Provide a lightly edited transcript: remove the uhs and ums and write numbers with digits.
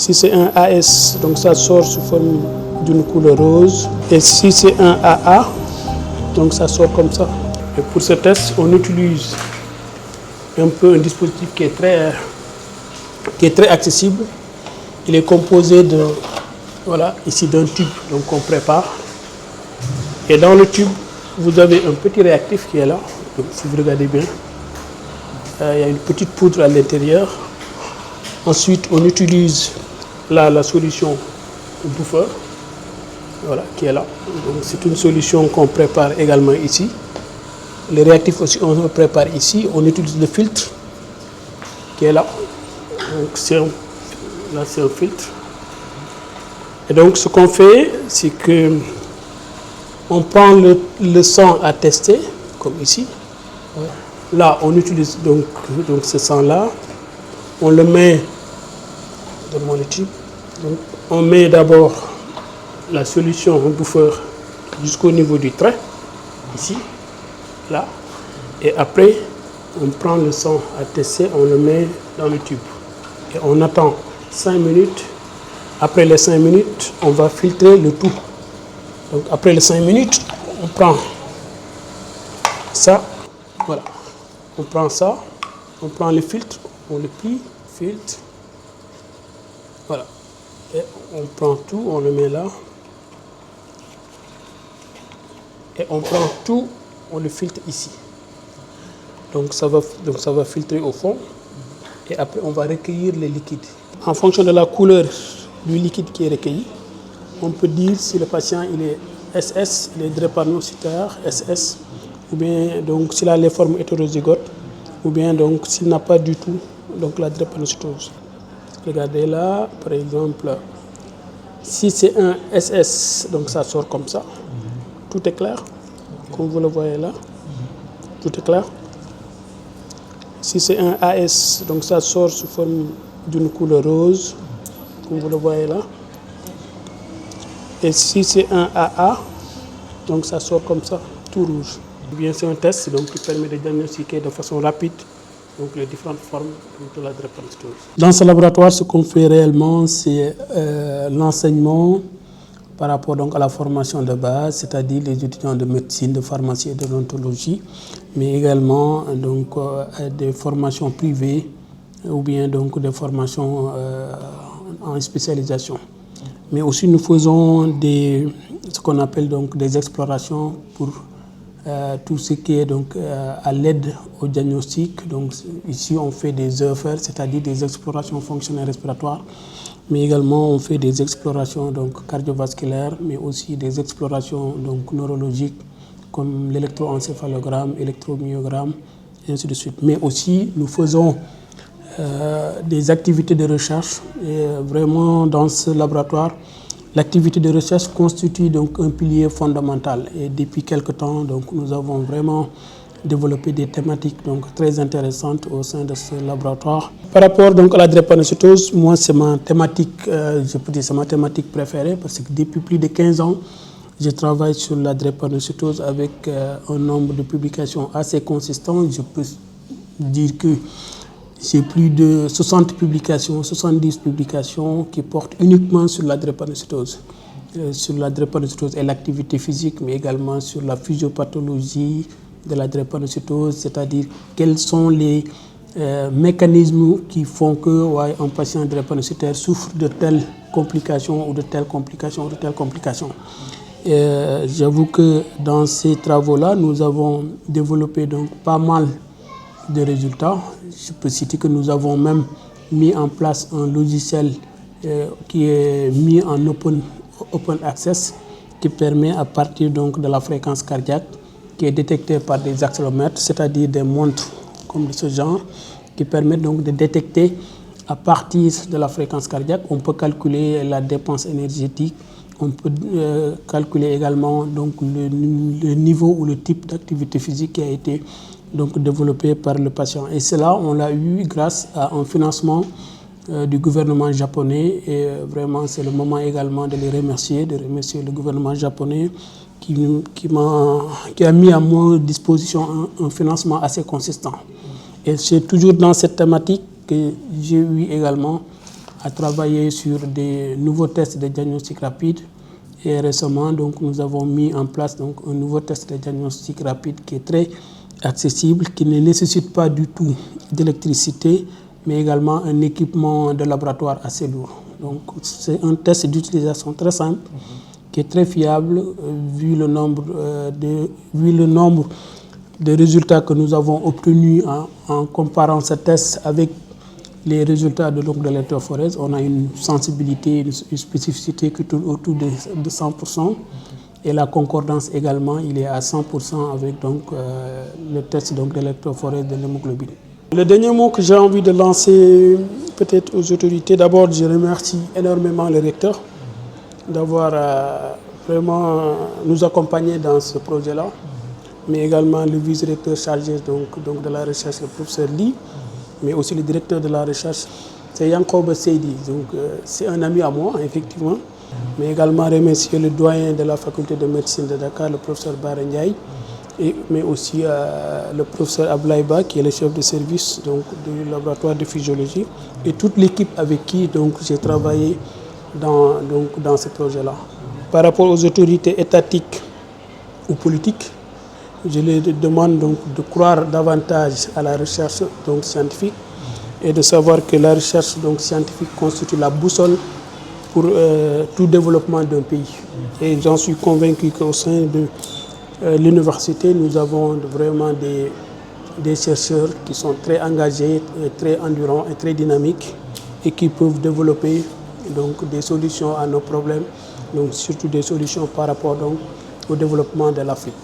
Si c'est un AS, donc ça sort sous forme d'une couleur rose. Et si c'est un AA, donc ça sort comme ça. Et pour ce test, on utilise un dispositif qui est très accessible. Il est composé de, voilà, ici d'un tube qu'on prépare. Et dans le tube, vous avez un petit réactif qui est là. Donc, si vous regardez bien, il y a une petite poudre à l'intérieur. Ensuite, on utilise là la solution bouffeur, voilà, qui est là. Donc, c'est une solution qu'on prépare également ici. Le réactif aussi, on le prépare ici. On utilise le filtre qui est là. Donc, là, c'est un filtre. Et donc, ce qu'on fait, c'est que on prend le sang à tester, comme ici. Là, on utilise donc ce sang-là. On le met dans le tube. Donc, on met d'abord la solution bouffeur jusqu'au niveau du trait, ici, là. Et après, on prend le sang à tester, on le met dans le tube. Et on attend 5 minutes. Après les 5 minutes, on va filtrer le tout. Donc après les 5 minutes, on prend ça, voilà. On prend ça, on prend le filtre, on le plie, filtre, voilà. Et on prend tout, on le met là. Et on prend tout, on le filtre ici. Donc ça va filtrer au fond. Et après, on va recueillir les liquides. En fonction de la couleur du liquide qui est recueilli, on peut dire si le patient il est SS, il est drépanocytaire, SS, ou bien donc s'il a les formes hétérozygotes, ou bien donc s'il n'a pas du tout donc la drépanocytose. Regardez là, par exemple, si c'est un SS, donc ça sort comme ça. Tout est clair, comme vous le voyez là. Tout est clair. Si c'est un AS, donc ça sort sous forme d'une couleur rose, comme vous le voyez là. Et si c'est un AA, donc ça sort comme ça, tout rouge. Bien, c'est un test donc, qui permet de diagnostiquer de façon rapide donc, les différentes formes de la drépanocytose. Dans ce laboratoire, ce qu'on fait réellement, c'est l'enseignement par rapport donc, à la formation de base, c'est-à-dire les étudiants de médecine, de pharmacie et de d'odontologie, mais également donc, des formations privées ou bien donc, des formations en spécialisation. Mais aussi nous faisons ce qu'on appelle donc des explorations pour tout ce qui est donc à l'aide au diagnostic. Donc ici on fait des EFR, c'est-à-dire des explorations fonctionnelles respiratoires, mais également on fait des explorations donc cardiovasculaires, mais aussi des explorations donc neurologiques comme l'électroencéphalogramme, électromyogramme, et ainsi de suite. Mais aussi nous faisons des activités de recherche. Et vraiment, dans ce laboratoire, l'activité de recherche constitue donc un pilier fondamental. Et depuis quelque temps, donc, nous avons vraiment développé des thématiques donc, très intéressantes au sein de ce laboratoire. Par rapport donc, à la drépanocytose, moi, c'est ma thématique, je peux dire, c'est ma thématique préférée parce que depuis plus de 15 ans, je travaille sur la drépanocytose avec un nombre de publications assez consistant. Je peux dire que j'ai plus de 60 publications, 70 publications qui portent uniquement sur la drépanocytose. Sur la drépanocytose et l'activité physique, mais également sur la physiopathologie de la drépanocytose, c'est-à-dire quels sont les mécanismes qui font que un patient drépanocytaire souffre de telles complications ou de telles complications ou de telles complications. J'avoue que dans ces travaux-là, nous avons développé donc pas mal de résultats. Je peux citer que nous avons même mis en place un logiciel qui est mis en open access, qui permet à partir donc de la fréquence cardiaque, qui est détectée par des accélomètres, c'est-à-dire des montres comme de ce genre, qui permettent donc de détecter à partir de la fréquence cardiaque. On peut calculer la dépense énergétique, on peut calculer également donc, le niveau ou le type d'activité physique qui a été donc développé par le patient. Et cela, on l'a eu grâce à un financement du gouvernement japonais. Et vraiment, c'est le moment également de les remercier, le gouvernement japonais qui a mis à ma disposition un financement assez consistant. Et c'est toujours dans cette thématique que j'ai eu également à travailler sur des nouveaux tests de diagnostic rapide. Et récemment, donc, nous avons mis en place donc, un nouveau test de diagnostic rapide qui est très accessible, qui ne nécessite pas du tout d'électricité, mais également un équipement de laboratoire assez lourd. Donc, c'est un test d'utilisation très simple, qui est très fiable, vu le nombre de résultats que nous avons obtenus en comparant ce test avec les résultats de l'électrophorèse. On a une sensibilité, une spécificité qui tourne autour de 100%. Et la concordance également, il est à 100% avec donc, le test de l'électrophorèse de l'hémoglobine. Le dernier mot que j'ai envie de lancer peut-être aux autorités, d'abord je remercie énormément le recteur d'avoir vraiment nous accompagné dans ce projet-là, mais également le vice-recteur chargé donc de la recherche, le professeur Ly, mais aussi le directeur de la recherche, c'est Yankoba Seydi, donc c'est un ami à moi, effectivement, mais également remercier le doyen de la faculté de médecine de Dakar, le professeur Bara Ndiaye, mais aussi le professeur Ablaïba, qui est le chef de service donc, du laboratoire de physiologie, et toute l'équipe avec qui donc, j'ai travaillé dans ce projet-là. Par rapport aux autorités étatiques ou politiques, je les demande donc de croire davantage à la recherche donc, scientifique et de savoir que la recherche donc, scientifique constitue la boussole pour tout développement d'un pays. Et j'en suis convaincu qu'au sein de l'université, nous avons vraiment des chercheurs qui sont très engagés, très endurants et très dynamiques et qui peuvent développer donc, des solutions à nos problèmes, donc surtout des solutions par rapport donc, au développement de l'Afrique.